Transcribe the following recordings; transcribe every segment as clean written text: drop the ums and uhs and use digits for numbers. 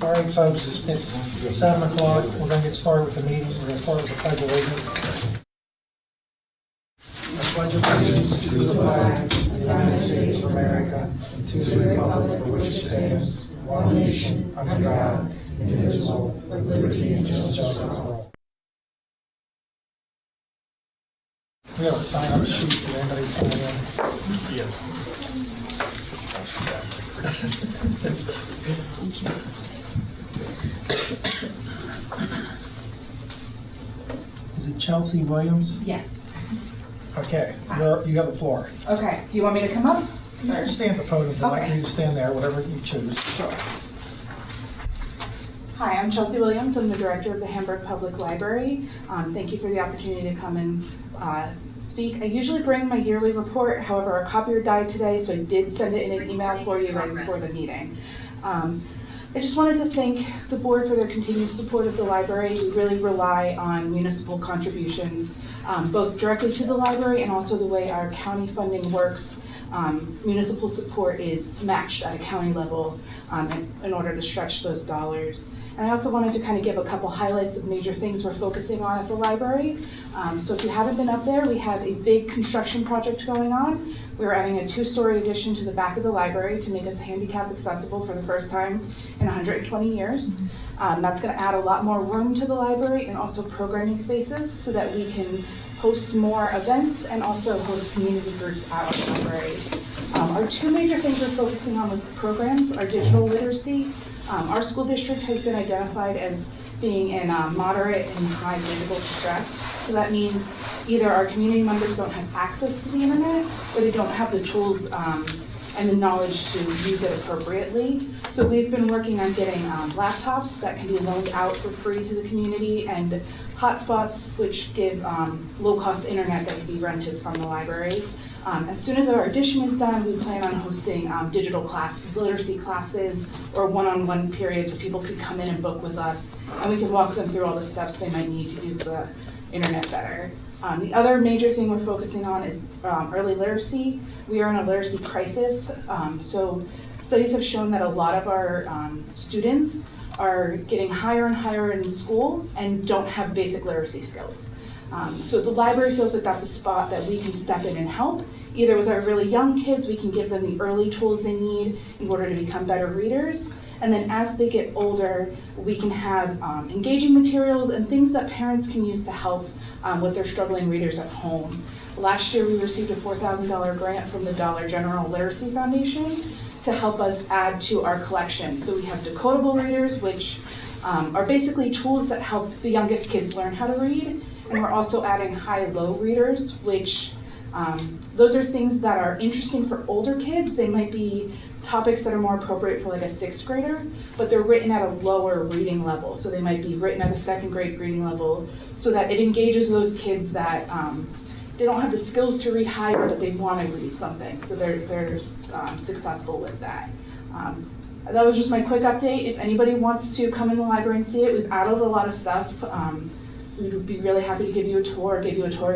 All right, folks, it's 7 o'clock. We're going to get started with the meeting. We're going to start with the Pledge of Allegiance. I pledge allegiance to the flag of the United States of America and to the republic for which it stands, one nation, under God, indivisible, with liberty and justice for all. We have a sign-up sheet. Did anybody sign in? Yes. Is it Chelsea Williams? Yes. Okay, you have the floor. Okay. Do you want me to come up? You can stand at the podium, but I Okay. can you to stand there, whatever you choose. Sure. Hi, I'm Chelsea Williams. I'm the director of the Hamburg Public Library. Thank you for the opportunity to come and speak. I usually bring my yearly report. However, our copier died today, so I did send it in an email for you right before the meeting. I just wanted to thank the board for their continued support of the library. We really rely on municipal contributions, both directly to the library and also the way our county funding works. Municipal support is matched at a county level in order to stretch those dollars. And I also wanted to kind of give a couple highlights of major things we're focusing on at the library. So if you haven't been up there, we have a big construction project going on. We're adding a 2-story addition to the back of the library to make us handicap accessible for the first time in 120 years. That's going to add a lot more room to the library and also programming spaces so that we can host more events and also host community groups at our library. Our 2 major things we're focusing on with programs are digital literacy. Our school district has been identified as being in moderate and high digital distress. So that means either our community members don't have access to the internet or they don't have the tools and the knowledge to use it appropriately. So we've been working on getting laptops that can be loaned out for free to the community and hotspots which give low-cost internet that can be rented from the library. As soon as our addition is done, we plan on hosting digital literacy classes or one-on-one periods where people could come in and book with us, and we can walk them through all the steps they might need to use the internet better. The other major thing we're focusing on is early literacy. We are in a literacy crisis, so studies have shown that a lot of our students are getting higher and higher in school and don't have basic literacy skills. So the library feels that that's a spot that we can step in and help. Either with our really young kids, we can give them the early tools they need in order to become better readers. And then as they get older, we can have engaging materials and things that parents can use to help with their struggling readers at home. Last year, we received a $4,000 grant from the Dollar General Literacy Foundation to help us add to our collection. So we have decodable readers, which are basically tools that help the youngest kids learn how to read. And we're also adding high-low readers, which those are things that are interesting for older kids. They might be topics that are more appropriate for like a 6th grader, but they're written at a lower reading level. So they might be written at a 2nd grade reading level so that it engages those kids that they don't have the skills to read higher, but they want to read something. So they're successful with that. That was just my quick update. If anybody wants to come in the library and see it, we've added a lot of stuff. We would be really happy to give you a tour of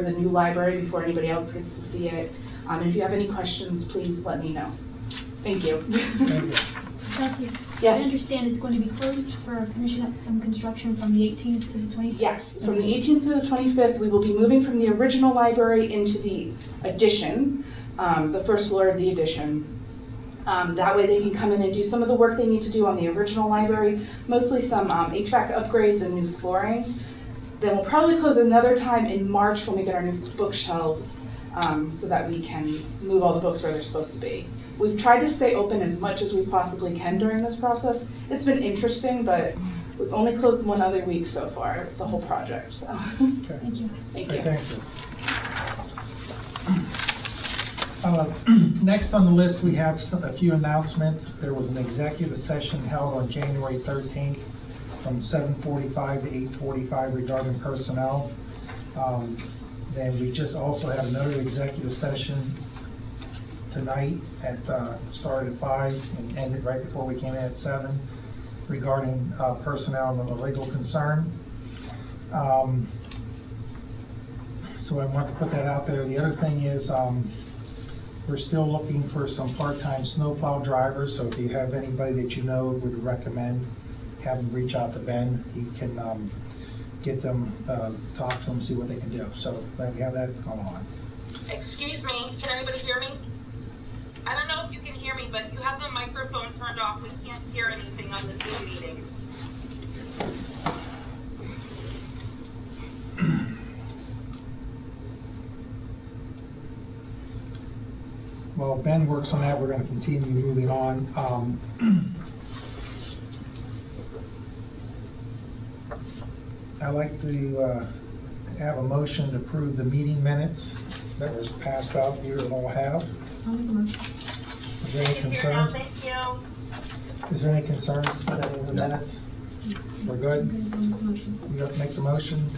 the new library before anybody else gets to see it. And if you have any questions, please let me know. Thank you. Thank you. Chelsea, Yes. I understand it's going to be closed for finishing up some construction from the 18th to the 25th? Yes, from the 18th to the 25th, we will be moving from the original library into the addition, the first floor of the addition. That way they can come in and do some of the work they need to do on the original library, mostly some HVAC upgrades and new flooring. Then we'll probably close another time in March when we get our new bookshelves so that we can move all the books where they're supposed to be. We've tried to stay open as much as we possibly can during this process. It's been interesting, but we've only closed one other week so far, the whole project. So. Okay. Thank you. Thank Okay, you. thank you. Next on the list, we have a few announcements. There was an executive session held on January 13th from 7:45 to 8:45 regarding personnel. Then we just also had another executive session tonight at started at 5 and ended right before we came in at 7 regarding personnel and a legal concern. So I want to put that out there. The other thing is We're still looking for some part-time snowplow drivers, so if you have anybody that you know would recommend, have them reach out to Ben. He can get them, talk to them, see what they can do. So we have that going on. Excuse me, can anybody hear me? I don't know if you can hear me, but you have the microphone turned off. We can't hear anything on the Zoom meeting. Well, Ben works on that. We're going to continue moving on. I'd like to have a motion to approve the meeting minutes that was passed out. You all have. I'll make a motion. Is there any Can hear now, concerns? thank you. Is there any concerns with any of the minutes? We're I'm good? gonna go with the motion. You have to make the motion?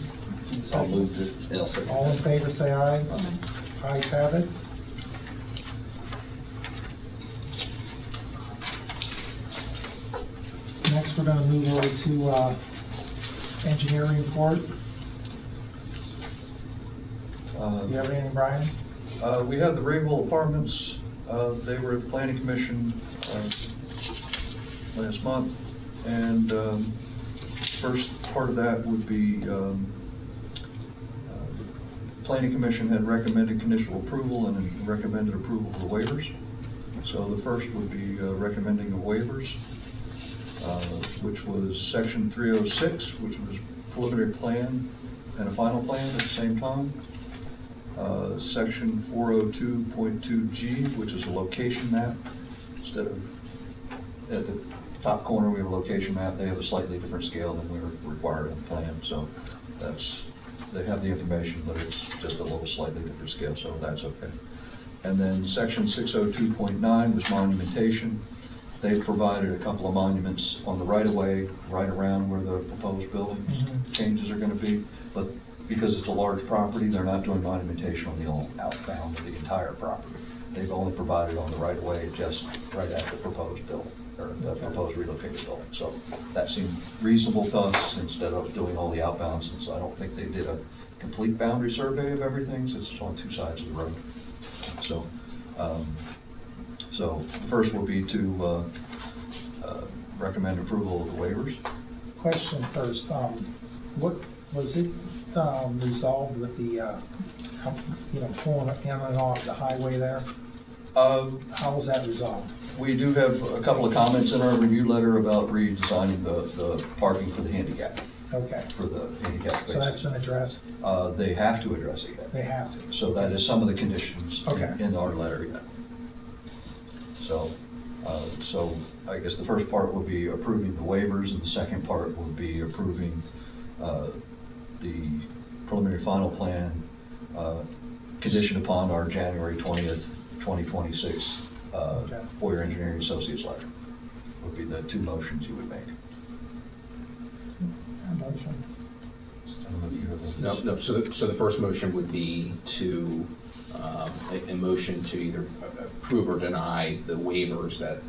I'll move it. All in favor, say aye. Ayes have it. Next, we're going to move over to engineering report. You have anything, Brian? We had the Rainbow Apartments, they were at the Planning Commission last month, and first part of that would be the Planning Commission had recommended conditional approval and recommended approval of the waivers. So the first would be recommending the waivers, which was section 306, which was preliminary plan and a final plan at the same time. Section 402.2G, which is a location map. Instead of at the top corner, we have a location map. They have a slightly different scale than we were required on the plan. So they have the information, but it's just a little slightly different scale, so that's okay. And then section 602.9 was monumentation. They provided a couple of monuments on the right-of-way, right around where the proposed building changes are going to be. But because it's a large property, they're not doing monumentation on the outbound of the entire property. They've only provided on the right-of-way, just right at the proposed building, or the proposed relocated building. So that seemed reasonable to us, instead of doing all the outbounds, since I don't think they did a complete boundary survey of everything, since it's on two sides of the road. So, so the first will be to recommend approval of the waivers. Question first. What was it resolved with the, pulling in and off the highway there? How was that resolved? We do have a couple of comments in our review letter about redesigning the parking for the handicap, Okay, for the handicap so that's spaces. been addressed? They have to address it yet. They have to. So that is some of the conditions Okay. in our letter yet. So, so I guess the first part would be approving the waivers, and the second part would be approving the preliminary final plan conditioned upon our January 20th, 2026 Boyer Engineering Associates letter. Would be the two motions you would make. Motion. I don't know if you have those. No, so the first motion would be to, a motion to either approve or deny the waivers that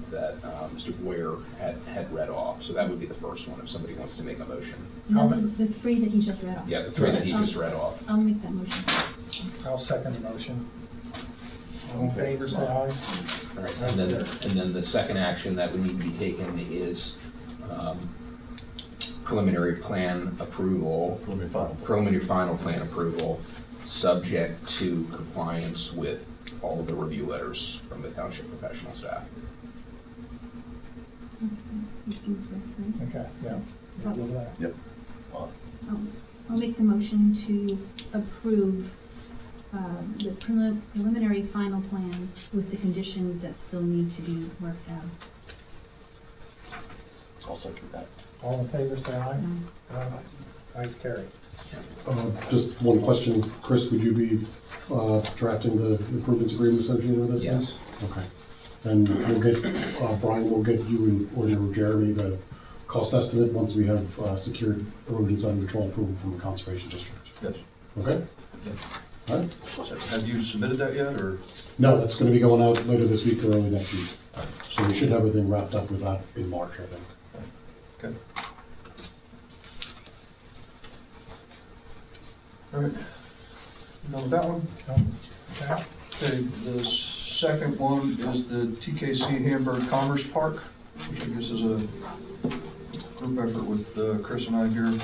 Mr. Boyer had read off. So that would be the first one, if somebody wants to make a motion. And that was the three that he just read off. Yeah, the three that he just read off. I'll make that motion. I'll second the motion. All in favor, say aye. All right, and then the second action that would need to be taken is preliminary plan approval, preliminary final plan approval, subject to compliance with all of the review letters from the township professional staff. It seems fair, right? Okay, yeah. So- We'll do that. Yep. I'll make the motion to approve the preliminary final plan with the conditions that still need to be worked out. I'll second that. All in favor, say aye. Aye. Ayes carried. Just one question, Chris, would you be drafting the improvements agreement associated with this? Yes. Okay. And we'll get, Brian, we'll get you or Jeremy the cost estimate once we have secured erosion zone control approval from the Conservation District. Yes. Okay? Yes. All right? So have you submitted that yet, or? No, that's going to be going out later this week or early next week. So we should have everything wrapped up with that in March, I think. Okay. All right. You know that one? Okay. Okay, the second one is the TKC Hamburg Commerce Park, which I guess is a group effort with Chris and I here.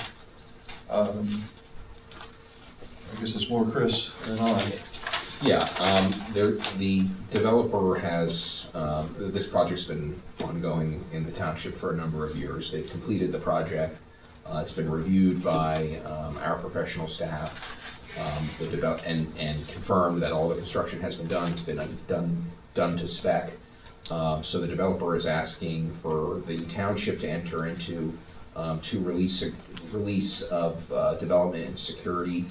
I guess it's more Chris than I. Yeah, the developer has, this project's been ongoing in the township for a number of years. They've completed the project. It's been reviewed by our professional staff, and confirmed that all the construction has been done. It's been done to spec. So the developer is asking for the township to enter into to release of development and security.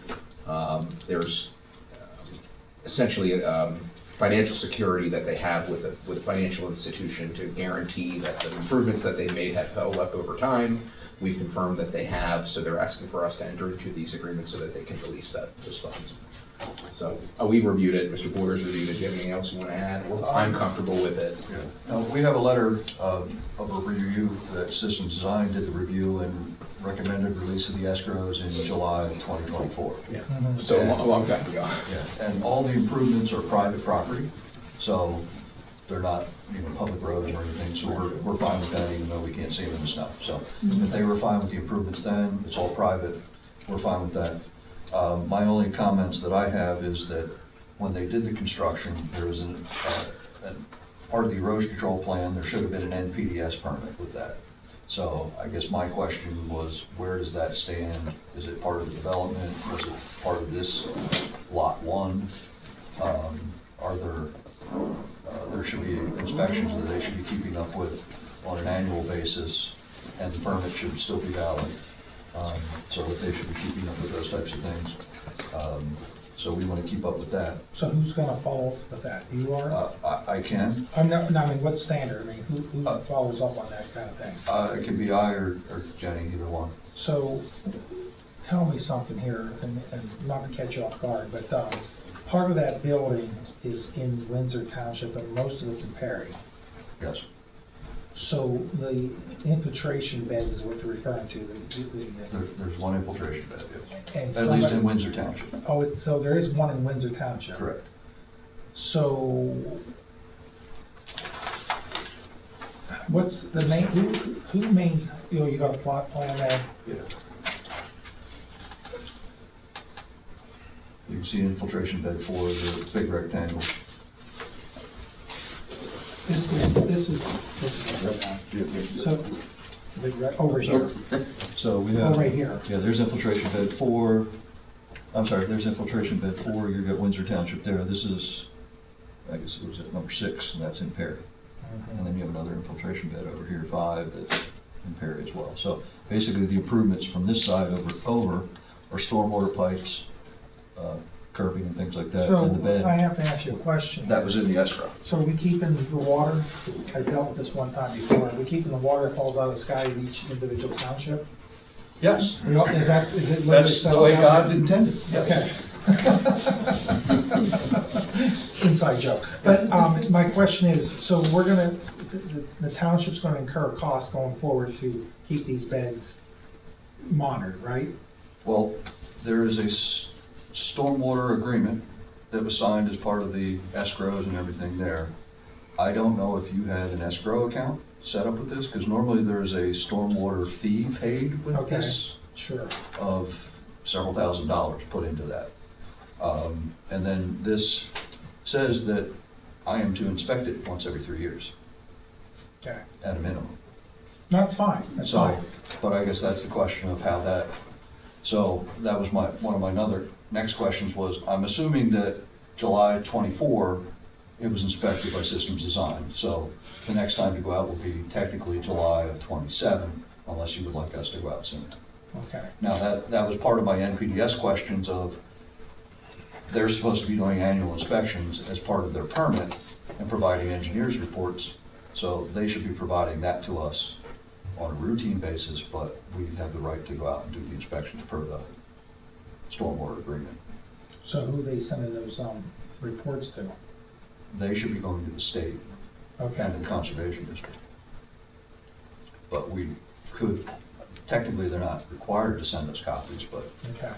There's essentially financial security that they have with a financial institution to guarantee that the improvements that they've made have held up over time. We've confirmed that they have, so they're asking for us to enter into these agreements so that they can release those funds. So we reviewed it, Mr. Borders reviewed it. Do you have anything else you want to add? I'm comfortable with it. Yeah. We have a letter of a review that Systems Design did the review and recommended release of the escrows in July of 2024. Yeah. So a long time ago. Yeah, and all the improvements are private property, so they're not, public roads or anything, so we're fine with that, even though we can't see them in the snow. So if they were fine with the improvements then, it's all private, we're fine with that. My only comments that I have is that when they did the construction, there was part of the erosion control plan, there should have been an NPDES permit with that. So I guess my question was, where does that stand? Is it part of the development? Is it part of this lot one? There should be inspections that they should be keeping up with on an annual basis, and the permit should still be valid. So that they should be keeping up with those types of things. So we want to keep up with that. So who's gonna follow up with that? You are? I can. I mean, what standard? I mean, who follows up on that kind of thing? It could be I or Jenny, either one. So, tell me something here, and not to catch you off guard, but part of that building is in Windsor Township, and most of it's in Perry. Yes. So the infiltration beds is what you're referring to, There's one infiltration bed, and at least in Windsor Township. Oh, so there is one in Windsor Township? Correct. So, what's the main, you got a plot plan there? Yeah. You can see infiltration bed 4, the big rectangle. This is so, over here. So we have. Oh, right here. Yeah, there's infiltration bed 4. I'm sorry, there's infiltration bed 4. You've got Windsor Township there. This is, I guess it was at number 6, and that's in Perry. And then you have another infiltration bed over here, 5, that's in Perry as well. So basically the improvements from this side over are stormwater pipes, curbing and things like that in the So bed. I have to ask you a question. That was in the escrow. So are we keeping the water, I dealt with this one time before, are we keeping the water that falls out of the sky of each individual township? Yes. Is it? That's the way God intended. Okay. Inside joke. But my question is, so we're gonna, the township's gonna incur costs going forward to keep these beds monitored, right? Well, there is a stormwater agreement that was signed as part of the escrows and everything there. I don't know if you had an escrow account set up with this, because normally there is a stormwater fee paid with Okay. this Sure. of several $1,000s put into that. And then this says that I am to inspect it once every 3 years Okay. at a minimum. That's fine, that's So, fine. but I guess that's the question of how that, so that was one of my next questions was, I'm assuming that July 24, it was inspected by Systems Design. So the next time to go out will be technically July of 27, unless you would like us to go out sooner. Okay. Now, that was part of my NPDES questions of, they're supposed to be doing annual inspections as part of their permit and providing engineers reports. So they should be providing that to us on a routine basis, but we have the right to go out and do the inspections per the stormwater agreement. So who they sending those reports to? They should be going to the state Okay. and the conservation district. But we could, technically, they're not required to send us copies, but Okay.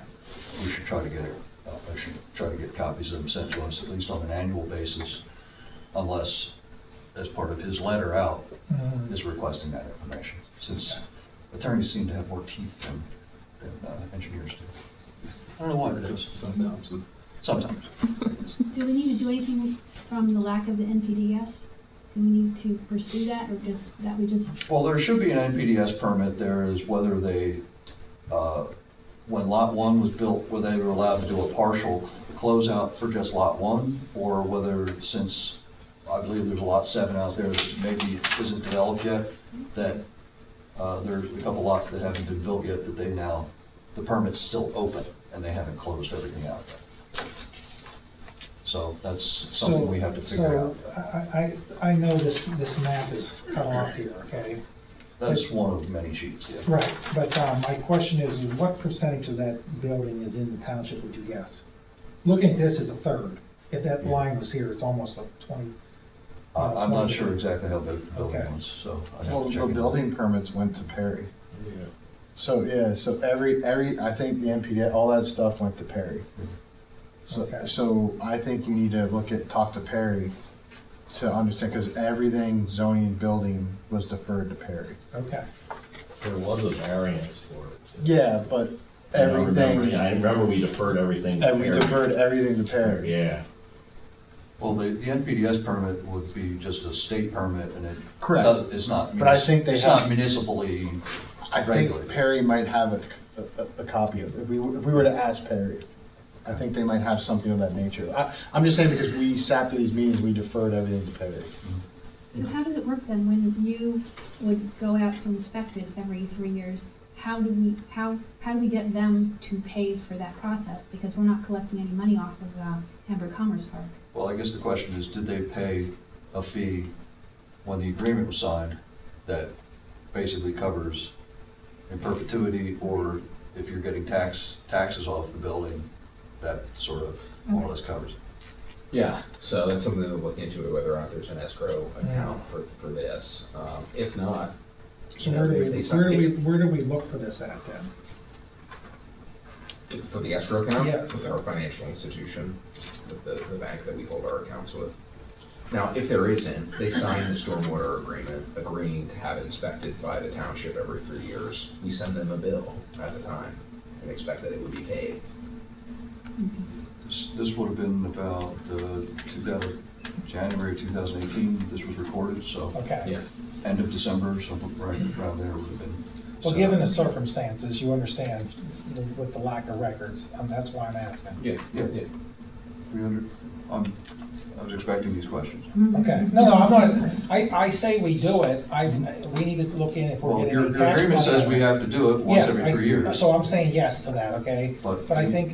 we should try to get it. I should try to get copies of them sent to us at least on an annual basis, unless, as part of his letter out, Mhm. is requesting that information, since attorneys seem to have more teeth than engineers do. I don't know why it is. Sometimes. Do we need to do anything from the lack of the NPDS? Do we need to pursue that, or just, that we just, Well, there should be an NPDS permit there, is whether they, when Lot 1 was built, whether they were allowed to do a partial closeout for just Lot 1, or whether, since I believe there's a Lot 7 out there that maybe isn't developed yet, that there's a couple lots that haven't been built yet, that they now, the permit's still open, and they haven't closed everything out yet. So that's something we have to figure out. So I know this map is cut off here, okay? That's one of many sheets, yeah. Right, but my question is, what percentage of that building is in the township, would you guess? Looking at this as a third. If that line was here, it's almost like 20. I'm not sure exactly how big the building Okay. was, so I'd have Well, to check. the into building it. permits went to Perry. So, yeah, so every, I think the NPD, all that stuff went to Perry. Okay. So I think you need to talk to Perry to understand, because everything zoning and building was deferred to Perry. Okay, There was a variance for it. Yeah, but everything, I remember we deferred everything. and we deferred everything to Perry. Yeah. Well, the NPDS permit would be just a state permit, and it Correct. it's not. But I think they it's have- not municipally. I think regulated. Perry might have a copy of it. If we were to ask Perry, I think they might have something of that nature. I'm just saying because we sat through these meetings, we deferred everything to Perry. so how does it work then when you would go out to inspect it every 3 years? How do we get them to pay for that process? Because we're not collecting any money off of Hamburg Commerce Park. Well, I guess the question is, did they pay a fee when the agreement was signed that basically covers in perpetuity, or if you're getting taxes off the building, that sort of more or less covers it? Yeah, so that's something to look into, whether or not there's an escrow account for this. If not, so you know, where do we look for this at then? for the escrow account? Yes. With our financial institution, with the bank that we hold our accounts with. Now, if there isn't, they sign the stormwater agreement agreeing to have it inspected by the township every 3 years. We send them a bill at the time and expect that it would be paid. This would have been about January 2018, this was recorded, so Okay. Yeah. end of December, something right around there would have been. Well, set given the up. circumstances, you understand with the lack of records, that's why I'm asking. Yeah, Yeah. yeah. I was expecting these questions. Okay, no, I'm not, I say we do it, we need to look in if we're Well, getting your any tax agreement money. says we have to do it once Yes, every 3 years. so I'm saying yes to that, okay? But But I think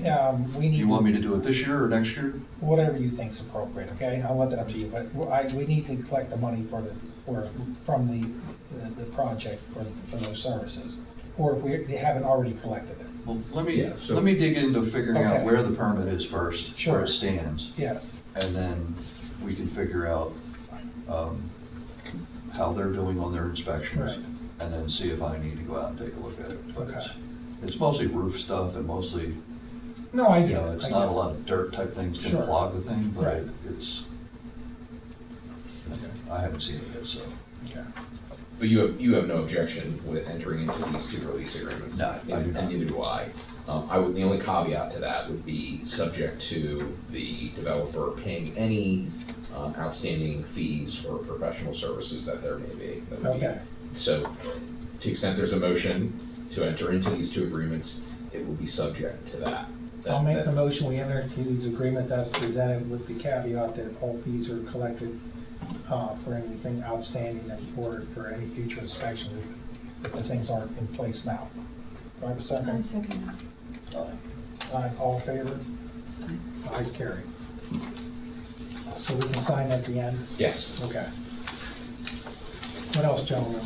we need. You want me to do it this year or next year? Whatever you think's appropriate, okay? I'll let that up to you, but we need to collect the money from the project for those services. Or if they haven't already collected it. Well, Yeah, so- let me dig into figuring out Okay. where the permit is first, Sure. where it stands, Yes, and then we can figure out how they're doing on their inspections, Right. and then see if I need to go out and take a look at it. But Okay. it's mostly roof stuff and mostly, no, I you get know, it. it's I not get a it. lot of dirt type things can Sure. clog the thing, but Right. it's, I haven't seen it yet, so. Okay. But you have no objection with entering into these two release agreements? No, I do And not. neither do I. The only caveat to that would be subject to the developer paying any outstanding fees for professional services that there may be. That would be- Okay. So, to the extent there's a motion to enter into these two agreements, it will be subject to that. I'll make the That- motion, we enter into these agreements as presented with the caveat that all fees are collected for anything outstanding and for any future inspection if the things aren't in place now. Do I have a I second? second that. Aye, all in favor? Ayes carried. So we can sign at the end? Yes. Okay. What else, gentlemen?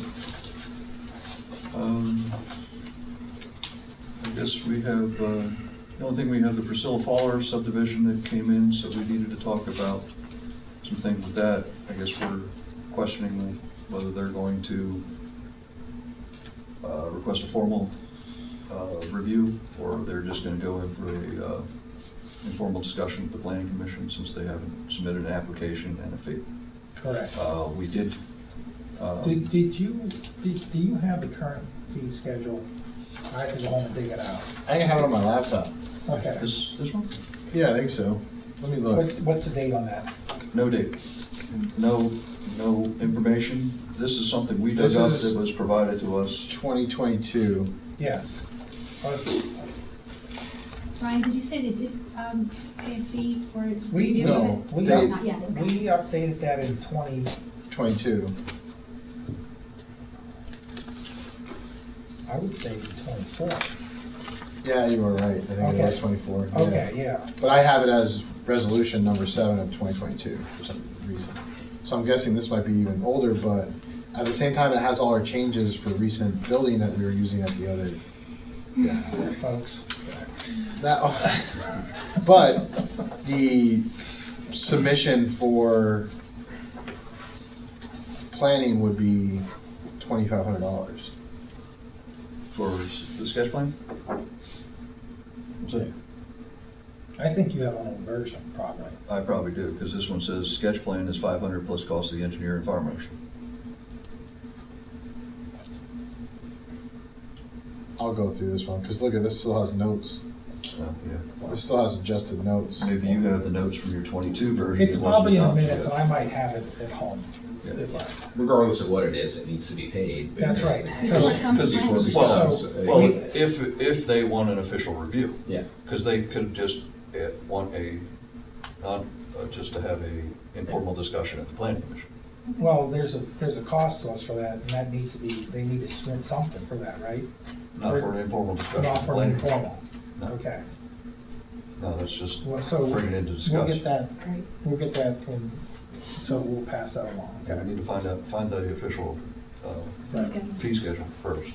I guess we have, the only thing we have, the Priscilla Fowler subdivision that came in, so we needed to talk about some things with that. I guess we're questioning whether they're going to request a formal review, or they're just gonna go in for informal discussion with the planning commission since they haven't submitted an application and a fee. Correct. We did, Do you have the current fee schedule? I have to go home and dig it out. I can have it on my laptop. Okay. this one? Yeah, I think so. Let me look. What's the date on that? No date, no information. This is something we This dug up is- that was provided to us. 2022. Yes. Brian, did you say they did pay a fee for We, review no, of it? we, they- Not yet, okay. we updated that in 22. I would say 24. Yeah, you were right. I think it was Okay. 24. yeah. Okay, yeah. But I have it as resolution number 7 of 2022 for some reason. So I'm guessing this might be even older, but at the same time, it has all our changes for recent building that we were using at the other. Yeah. Folks. That, but the submission for planning would be $2,500. For the sketch plan? What's it? I think you have an old version, probably. I probably do, because this one says sketch plan is 500 plus cost of the engineer and fire marshal. I'll go through this one, because look at this, still has notes. So, yeah. This still has adjusted notes. Maybe you have the notes from your 22 version. It's It wasn't probably in the adopted minutes, yet. and I might have it at home. Yeah. If I- Regardless of what it is, it needs to be paid. That's right. Before it comes Because- to Before it planning. becomes, So- Well, if they want an official review. Yeah. Because they could just want just to have a informal discussion at the planning commission. Well, there's a cost to us for that, and that needs to be, they need to submit something for that, right? Not for an informal discussion. Not at the for planning informal. No. Okay. No, that's just Well, so bring it in to we'll discuss. get that, we'll get that in, so we'll pass that along. Okay, I need to find the official Right. fee schedule first.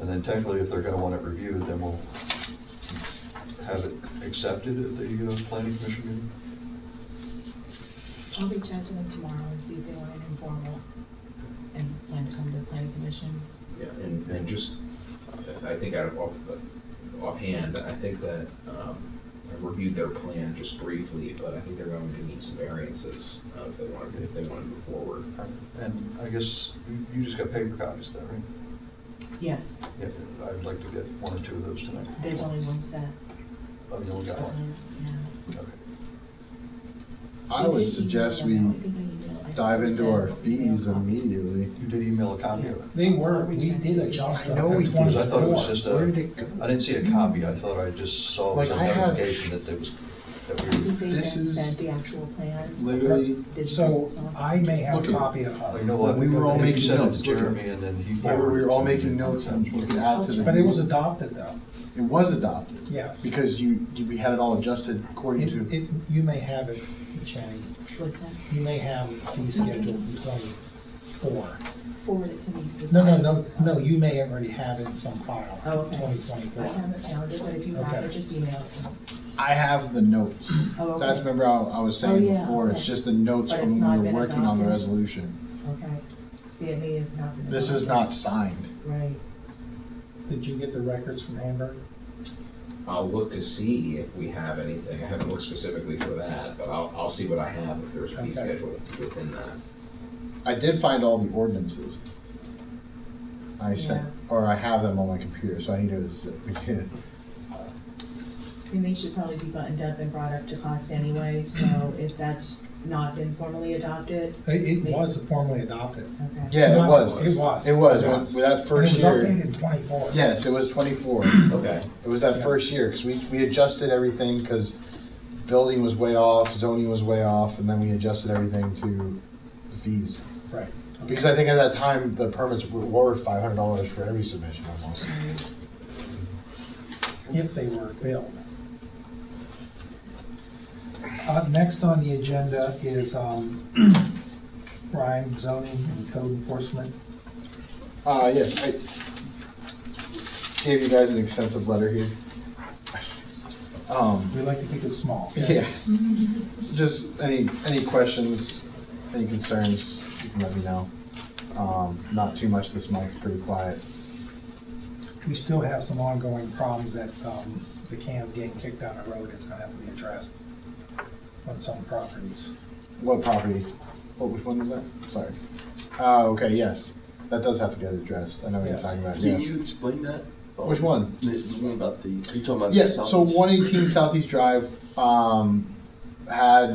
And then technically, if they're gonna want it reviewed, then we'll have it accepted at the planning commission meeting. I'll reach out to them tomorrow and see if they want an informal and plan to come to the planning commission. Yeah, and just, I think offhand, I think that I reviewed their plan just briefly, but I think they're going to need some variances if they want to move forward. And I guess you just got paper copies there, right? Yes, Yeah, I'd like to get 1 or 2 of those tonight. there's only one set. Oh, you only got one? Yeah. Okay. I would suggest we dive into our fees immediately. You did email a copy of it? They were, we did adjust I know we it. did. Because I thought it was just Where did it go? I didn't see a copy, I thought I just saw Like, some I have- notification that there was, that I we think they This then is sent the actual plans. Literally, So I may have a Look at- copy at you home, know what? We were all I think you making sent it notes, to look at- Jeremy and then he yeah, forwarded. we were it all to me. making notes and you could add to the. but it was adopted though, It was adopted. yes. Because we had it all adjusted according to. You may have it, Jenny, What's that? you may have a fee schedule from 24. Forward it to me. because No, you may already have it in some file, Oh, okay. 2024. I haven't found it, but if you have Okay. it, just email it to me. I have the notes. Oh, okay. That's, remember I was saying Oh, yeah, before, it's okay. just the notes But from it's when not we been were working on the adopted? resolution. Okay. See, it may have not been. This is not signed. Right. Did you get the records from Hamburg? I'll look to see if we have anything. I haven't looked specifically for that, but I'll see what I have if there's a fee Okay. schedule within that. I did find all the ordinances. I sent, Yeah. or I have them on my computer, so I need to, we did. And they should probably be buttoned up and brought up to cost anyway, so if that's not been formally adopted, It was formally adopted. okay. Yeah, it was. It was. It was, with that And first it was updated year. in 24. Yes, it was 24. Okay. It was that Yeah. first year, because we adjusted everything, because building was way off, zoning was way off, and then we adjusted everything to the fees. Right. Because I think at that time, the permits were $500 for every submission almost. If they were billed. Next on the agenda is Brian, zoning and code enforcement. Yes, I gave you guys an extensive letter here. We like to keep it small. Yeah. Just any questions, any concerns, you can let me know. Not too much this month, pretty quiet. We still have some ongoing problems at the can's getting kicked down the road, it's gonna have to be addressed on some properties. What property? Which one was that? Sorry. Okay, yes. That does have to get addressed. I know what you're Yes. talking about, Can yes. you explain that? Which one? The one about the, are you talking about? Yeah, the so Southeast? 118 Southeast Drive, had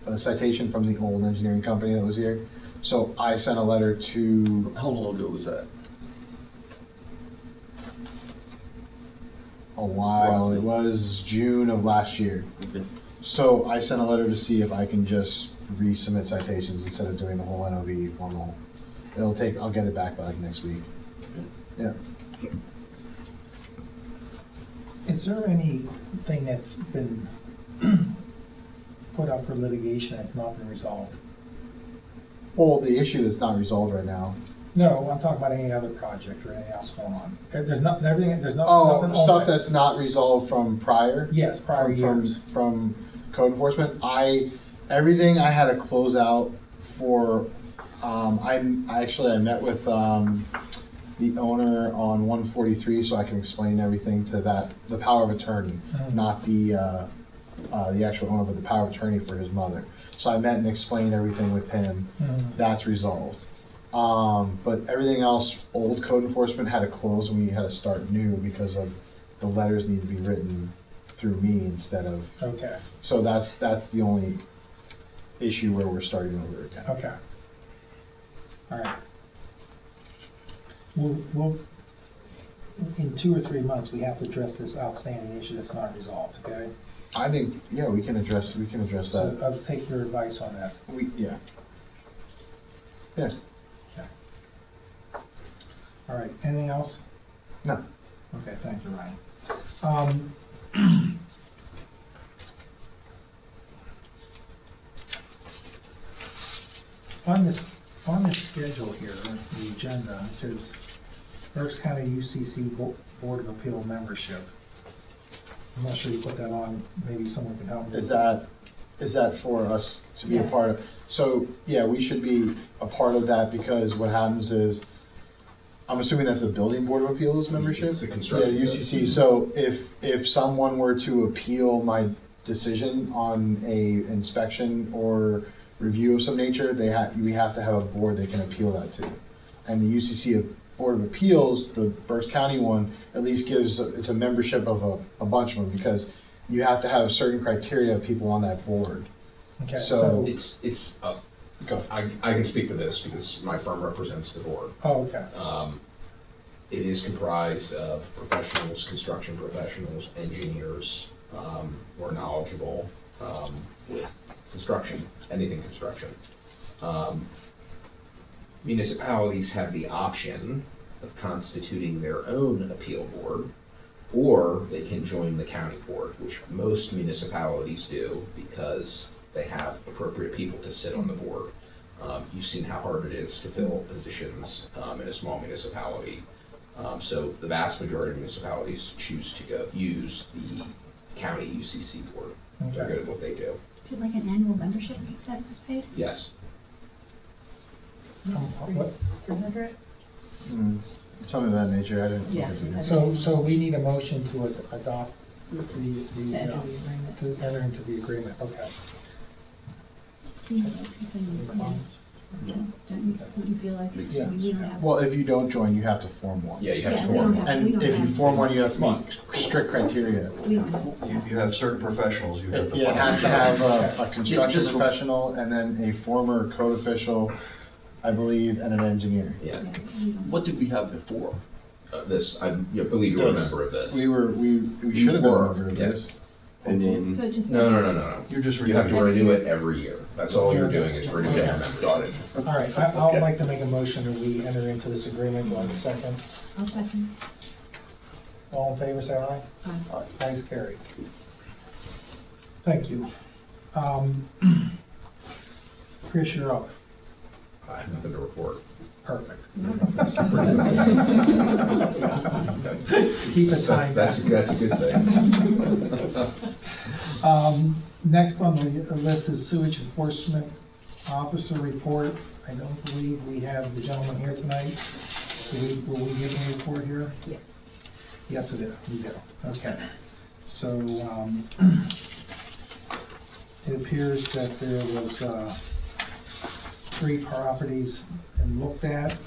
a citation from the old engineering company that was here. So I sent a letter to, How long ago was that? a while, it Roughly. was June of last year. Okay. So I sent a letter to see if I can just resubmit citations instead of doing the whole NOV formal. I'll get it back by like next week. Yeah. Is there anything that's been put up for litigation that's not been resolved? Well, the issue that's not resolved right now. No, I'm talking about any other project or anything else going on. There's not, everything, there's not, Oh, nothing stuff open. that's not resolved from prior? Yes, prior years. From code enforcement. Everything I had to close out for, I met with, the owner on 143 so I can explain everything to the power of attorney, not the actual owner, but the power of attorney for his mother. So I met and explained everything with him. That's resolved. But everything else, old code enforcement had to close and we had to start new because of the letters need to be written through me instead of, Okay, so that's the only issue where we're starting over again. okay. All right. We'll, in 2 or 3 months, we have to address this outstanding issue that's not resolved, okay? I think, yeah, we can address that. So I'll take your advice on that. Yeah. Yeah. All right, anything else? No. Okay, thank you, Ryan. On this schedule here, the agenda, it says Berks County UCC Board of Appeal membership. I'm not sure you put that on, maybe someone can help me. Is that for us to be a Yes. part of? So, yeah, we should be a part of that because what happens is, I'm assuming that's the Building Board of Appeals membership? It's the construction. Yeah, UCC. So if someone were to appeal my decision on a inspection or review of some nature, we have to have a board they can appeal that to. And the UCC Board of Appeals, the Berks County one, at least it's a membership of a bunch of them because you have to have certain criteria of people on that board. Okay, So- Go. I can speak to this because my firm represents the board. Oh, okay, It is comprised of professionals, construction professionals, engineers, who are knowledgeable with construction, anything construction. Municipalities have the option of constituting their own appeal board, or they can join the county board, which most municipalities do because they have appropriate people to sit on the board. You've seen how hard it is to fill positions in a small municipality. So the vast majority of municipalities choose to use the county UCC board. They're Okay. good at what they do. Is it like an annual membership that is paid? Yes. what, 300? Something of that nature, I didn't. Yeah. so we need a motion to adopt To enter the agreement. to enter into the agreement, okay. Seems like something you could- Don't you feel like Yeah. we don't have? Well, if you don't join, you have to form one. Yeah, you have Yeah, to we form don't one. have- And if you form one, you have to meet strict criteria. We don't have. You have certain professionals you have to. Yeah, it has to follow. have a construction just- professional and then a former code official, I believe, and an engineer. Yeah. Yeah, we don't. What did we have before? I believe you're a This. member of this. We should have been a were, member of yeah. this. And So then, it just. No. You're just. You have to renew it every year. That's all you're doing is renewing your membership. got it. All right, I'll like to make a motion that we enter into this agreement, do I have a second? I'll second. All in favor, say aye. Aye. Ayes carried. Thank you. Chris, you're up. I have nothing to report. Perfect. Keep it timed. That's a good thing. Next on the list is sewage enforcement officer report. I don't believe we have the gentleman here tonight. Will we give him a report here? Yes. Yes, it is. We do. Okay. So, it appears that there was 3 properties looked at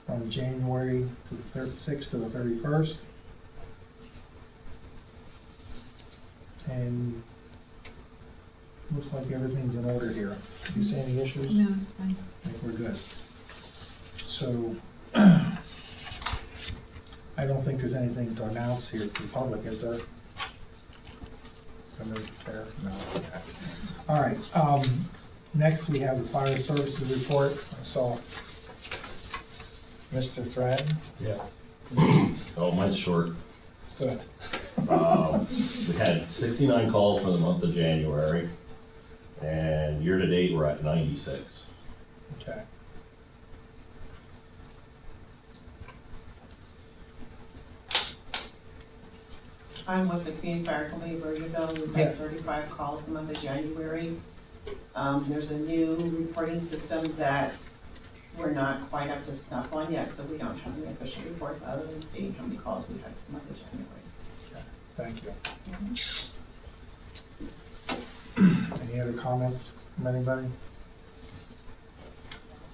from January to the 6th to the 31st. And looks like everything's in order here. Do you see any issues? No, it's fine. I think we're good. So, I don't think there's anything to announce here to the public, is there? Somebody there? No. Okay. All right, next we have the fire services report. I saw Mr. Thread. Yes. Oh, mine's short. Good. We had 69 calls for the month of January, and year-to-date, we're at 96. Okay. I'm with the Community Fire Company of Virginville. We've had Yes. 35 calls the month of January. There's a new reporting system that we're not quite up to snuff on yet, so we don't have any official reports other than stating how many calls we've had the month of January. Thank you. Any other comments from anybody?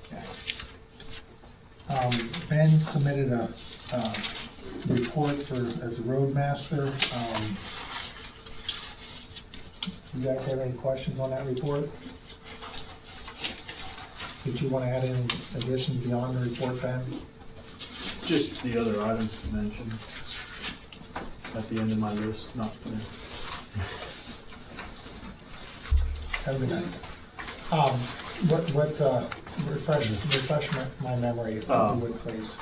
Okay. Ben submitted a report as a roadmaster. You guys have any questions on that report? Did you want to add any addition beyond the report, Ben? Just the other items to mention at the end of my list, not, Have a good night. Refresh my memory, if you would, please.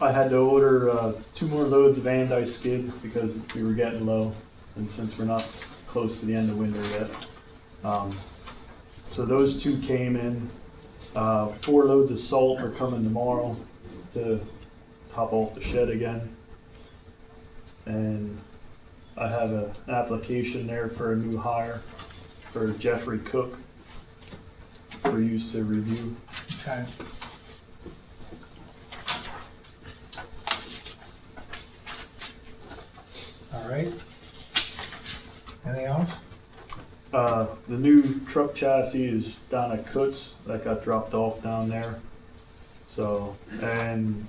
I had to order 2 more loads of anodized skid because we were getting low, and since we're not close to the end of winter yet. So those 2 came in. 4 loads of salt are coming tomorrow to top off the shed again. And I have an application there for a new hire for Jeffrey Cook for use to review. Okay. All right. Anything else? The new truck chassis is down at Coots, that got dropped off down there. So, and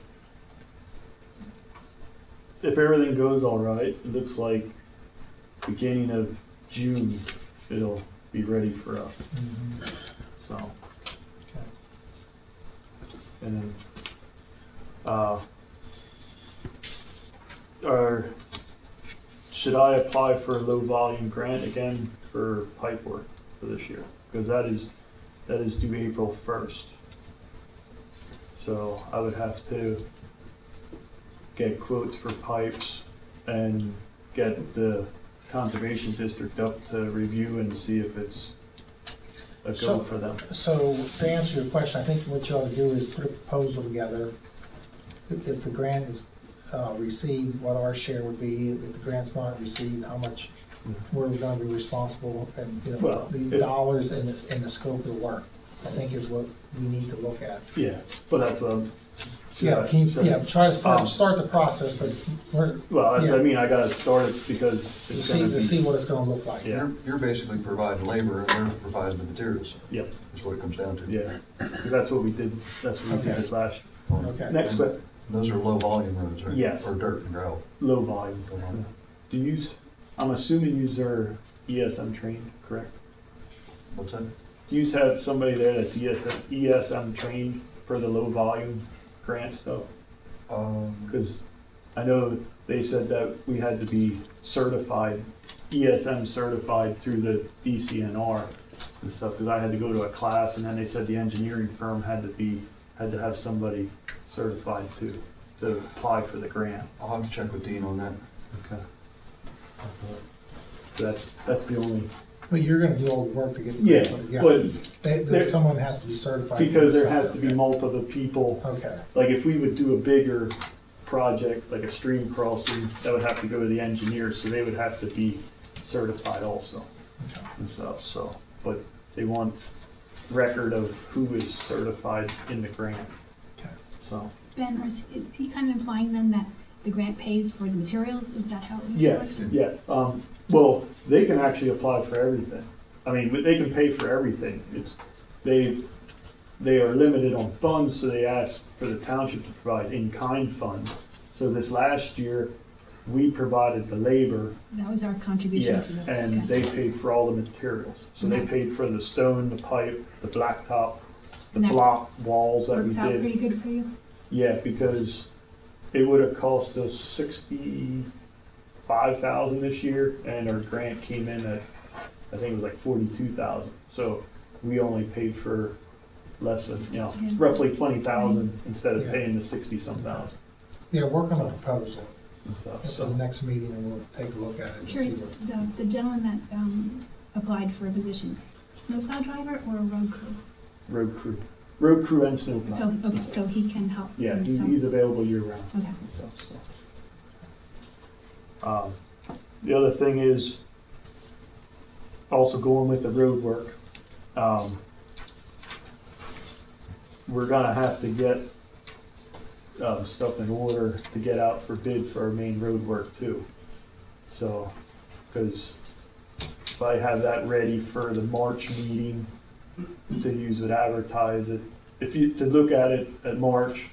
if everything goes all right, it looks like beginning of June, it'll be ready for us, so. Okay. And then, should I apply for a low volume grant again for pipe work for this year? Because that is due April 1st. So I would have to get quotes for pipes and get the conservation district up to review and see if it's a go for them. So to answer your question, I think what you ought to do is put a proposal together. If the grant is received, what our share would be. If the grant's not received, how much we're going to be responsible, and Well, the dollars and the scope of the work, I think is what we need to look at. Yeah, but that's what I'm. Try to start the process, but Well, I mean, I gotta start it because to it's gonna see be, what it's going to look like. Yeah. You're basically providing labor and they're providing the materials. Yep, That's what it comes down to. yeah, 'cause that's what we did Okay. this last, Okay. next, but Those are low volume roads, right? Yes. Or dirt and gravel. low volume. Low volume. Do you use, I'm assuming you are ESM trained, correct? What's that? Do you have somebody there that's ESM trained for the low volume grant stuff? Because I know they said that we had to be certified, ESM certified through the DCNR and stuff, because I had to go to a class, and then they said the engineering firm had to have somebody certified to apply for the grant. I'll have to check with Dean on that. Okay. That's the only, But you're going to do all the work to get the yeah, grant put together. but Someone has to be certified. because there has to be multiple people. Okay. Like if we would do a bigger project, like a stream crossing, that would have to go to the engineers, so they would have to be certified also Okay. and stuff, so. But they want record of who is certified in the grant, Okay. so. Ben, is he kind of implying then that the grant pays for the materials? Is that how it works? Yes, yeah. Well, they can actually apply for everything. I mean, they can pay for everything. They are limited on funds, so they ask for the township to provide in-kind funds. So this last year, we provided the labor. That was our contribution Yes, to the. and okay. they paid for all the materials. So they paid for the stone, the pipe, the blacktop, the And that block walls that we Works out pretty did. good for you? Yeah, because it would have cost us $65,000 this year, and our grant came in at, I think it was like $42,000. So we only paid for less than, Yeah. roughly $20,000 instead of Yeah. paying the 60-some thousand Yeah, work on a proposal and stuff. for the So next meeting, and we'll take a look at it. and see Curious, what- the gentleman that applied for a position, snowplow driver or a road crew? road crew and snowplow. So, okay, so he can help. Yeah, in some- he's available year round. Okay. and stuff, so. The other thing is also going with the road work. We're gonna have to get stuff in order to get out for bid for our main road work too. So, because if I have that ready for the March meeting to use it, advertise it, to look at it at March,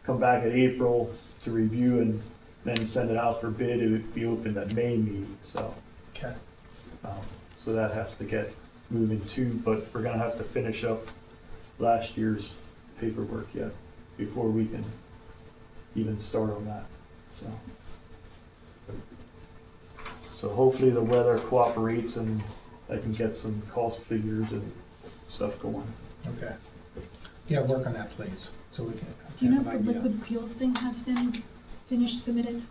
come back at April to review and then send it out for bid, it would be open at May meeting, so. Okay. So that has to get moving too, but we're gonna have to finish up last year's paperwork yet before we can even start on that, so. So hopefully the weather cooperates and I can get some cost figures and stuff going. Okay. Yeah, work on that, please, so we can Do you know have if an the idea. liquid fuels thing has been finished, submitted?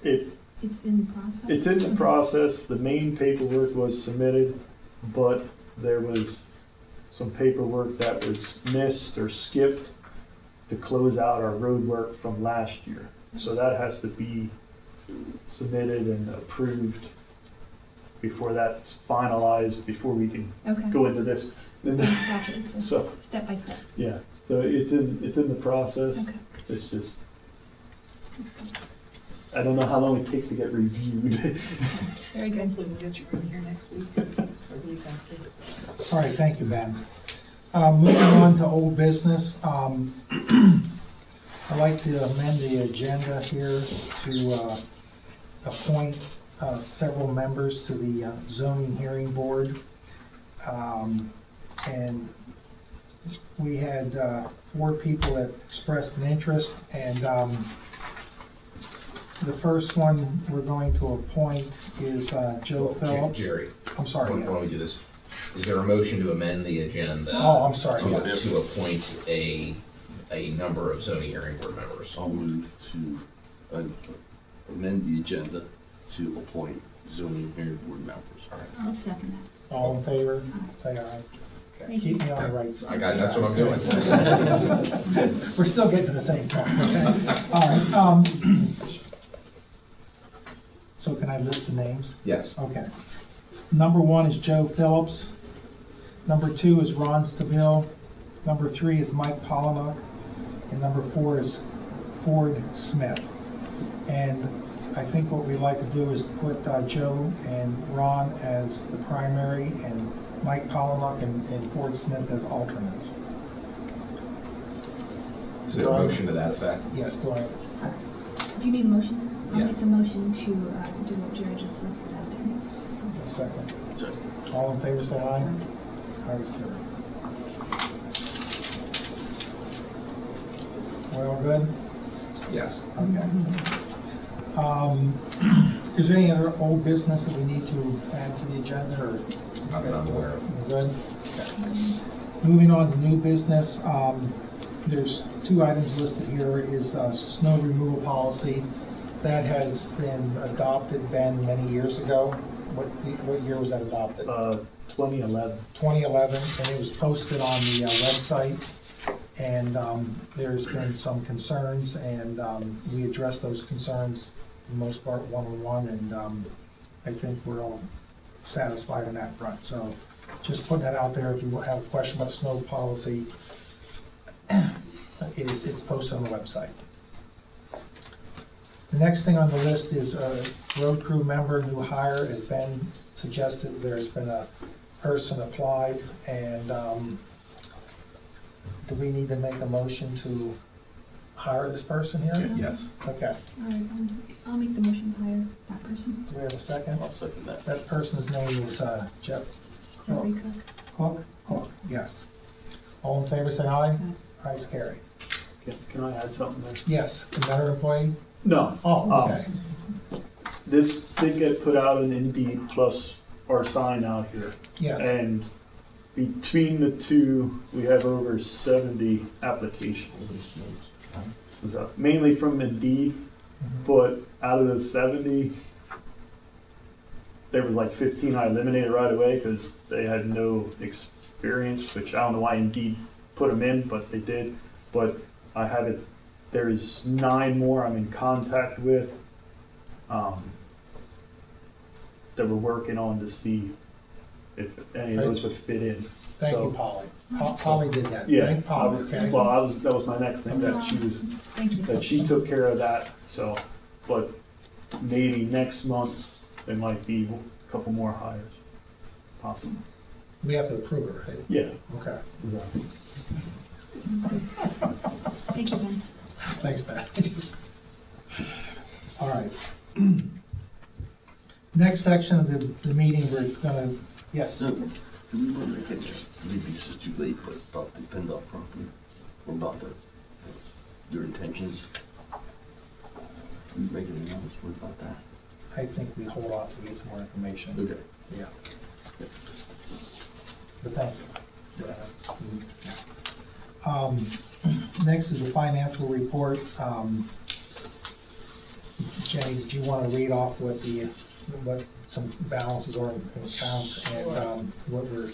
It's It's in process? It's in the Okay. process, the main paperwork was submitted, but there was some paperwork that was missed or skipped to close out our road work from last year. So that has to be submitted and approved before that's finalized, before we can Okay. go into this. Gotcha, it's a So, step by step. yeah, so it's in the process. Okay. It's just, I don't know how long it takes to get reviewed. Very good. Hopefully we'll get you in here next week, or the week after. All right, thank you, Ben. Moving on to old business, I'd like to amend the agenda here to appoint several members to the zoning hearing board. And we had 4 people that expressed an interest, and the first one we're going to appoint is Joe Well, Phillips. Jerry, I'm sorry. why don't we do this? Is there a motion to amend the agenda? Oh, I'm sorry, to- yes. To appoint a number of zoning hearing board members. I'll move to amend the agenda to appoint zoning hearing board members. I'll second that. All in favor, say aye. Thank you. Keep me on the right. I got, that's what I'm doing. We're still getting to the same point, okay? All right, so can I list the names? Yes. Okay. Number 1 is Joe Phillips. Number 2 is Ron Stabile. Number 3 is Mike Polinock. And number 4 is Ford Smith. And I think what we'd like to do is put Joe and Ron as the primary and Mike Polinock and Ford Smith as alternates. Is there a motion to that effect? Yes, do I? Do you need a motion? I'll Yes. make the motion to do what Jerry just listed out there. Second. Second. All in favor, say aye. Ayes, carried. We all good? Yes. Okay. Is there any other old business that we need to add to the agenda, or? Not that I'm aware of. We're good? Okay. Moving on to new business, there's 2 items listed here, is snow removal policy. That has been adopted, Ben, many years ago. What year was that adopted? 2011. 2011, and it was posted on the website. And there's been some concerns, and we addressed those concerns for the most part one-on-one, and I think we're all satisfied on that front. So just putting that out there, if you have a question about snow policy, it's posted on the website. The next thing on the list is a road crew member, new hire, as Ben suggested. There's been a person applied, and do we need to make a motion to hire this person here? Yes. Okay. All right, I'll make the motion to hire that person. Do we have a second? I'll second that. That person's name is Jeff Jeffrey Cook. Cook? Cook, yes. All in favor, say aye. Ayes carry. Can I add something there? Yes, another employee? No. Oh, okay. This did get put out in Indeed plus our sign out here. Yes. And between the two, we have over 70 applications. So mainly from Indeed, but out of the 70, there was like 15 I eliminated right away because they had no experience, which I don't know why Indeed put them in, but they did. But I have it, there's 9 more I'm in contact with that we're working on to see if any of those would fit in. Thank So- you, Polly. Polly did that. Yeah, Thank Polly, okay? well, that was my next thing, that she was, Thank you. that she took care of that, so, but maybe next month, there might be a couple more hires, possible. We have to approve it, right? Yeah. Okay. Thank you, Ben. Thanks, Ben. All right. Next section of the meeting, we're gonna, yes. So, do we want to make it, maybe this is too late, but about the PennDOT property, or about their intentions? We make an announcement about that? I think we hold off to get some more information. Okay. Yeah. But thank you. Yeah, that's- Next is a financial report. Jenny, did you want to read off what some balances are in accounts and what we're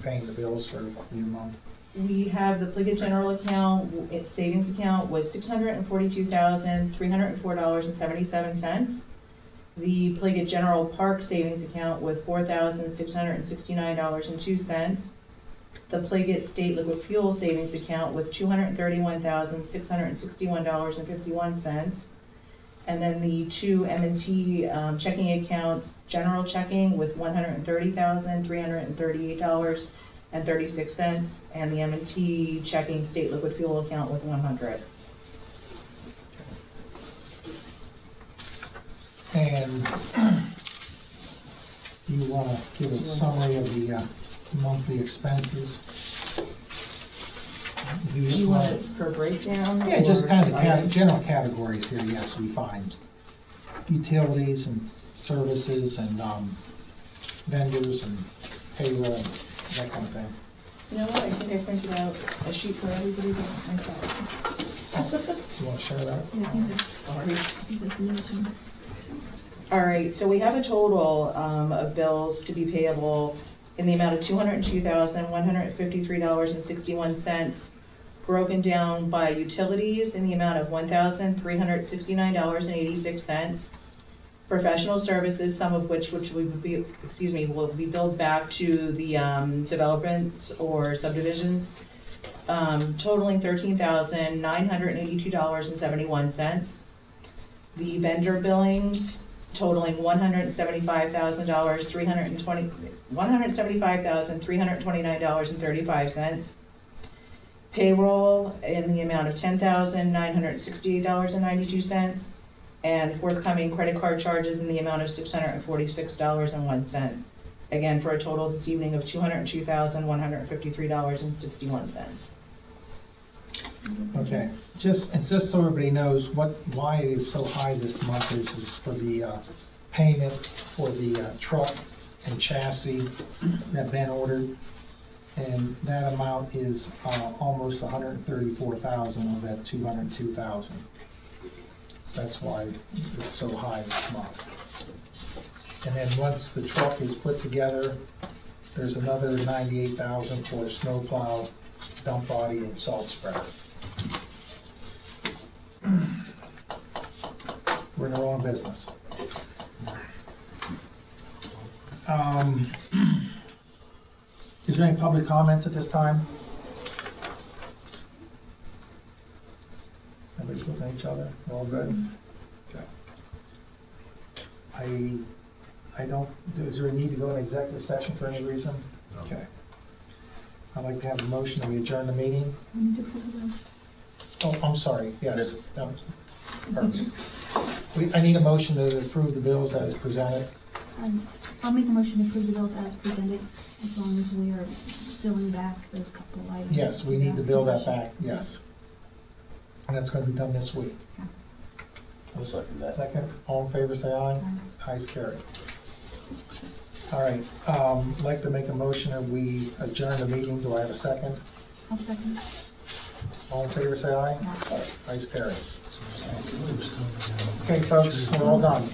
paying the bills for the month? We have the Pliget General Account, savings account was $642,304.77. The Pliget General Park Savings Account with $4,669.02. The Pliget State Liquid Fuel Savings Account with $231,661.51. And then the two M&T checking accounts, general checking with $130,338.36, and the M&T checking state liquid fuel account with $100. And do you want to give a summary of the monthly expenses? Do you want it for breakdown? Yeah, just or- kind of general categories here, yes, we find. Utilities and services and vendors and payroll, and that kind of thing. You know what, I think I printed out a sheet for everybody but myself. You want to share that? Yeah, I think that's, Sorry. I think that's the newest one. All right, so we have a total of bills to be payable in the amount of $202,153.61, broken down by utilities in the amount of $1,369.86, professional services, some of which will be billed back to the developments or subdivisions, totaling $13,982.71. The vendor billings totaling $175,329.35. Payroll in the amount of $10,968.92, and forthcoming credit card charges in the amount of $646.01. Again, for a total this evening of $202,153.61. Okay, just so everybody knows why it is so high this month is for the payment for the truck and chassis that Ben ordered. And that amount is almost $134,000 of that $202,000. So that's why it's so high this month. And then once the truck is put together, there's another $98,000 for snowplow, dump body, and salt spreader. We're in our own business. Is there any public comments at this time? Everybody's looking at each other, we're all good? I don't, is there a need to go in executive session for any reason? Okay. I'd like to have a motion that we adjourn the meeting. We need to approve the bills. Oh, I'm sorry, yes. Berks. I need a motion to approve the bills as presented. I'll make a motion to approve the bills as presented, as long as we are billing back those couple items. Yes, we need to bill that back, yes. And that's gonna be done this week. I'll second that. Second, all in favor, say aye. Ayes carried. All right, I'd like to make a motion that we adjourn the meeting. Do I have a second? I'll second. All in favor, say aye. Ayes carried. Okay, folks, we're all done.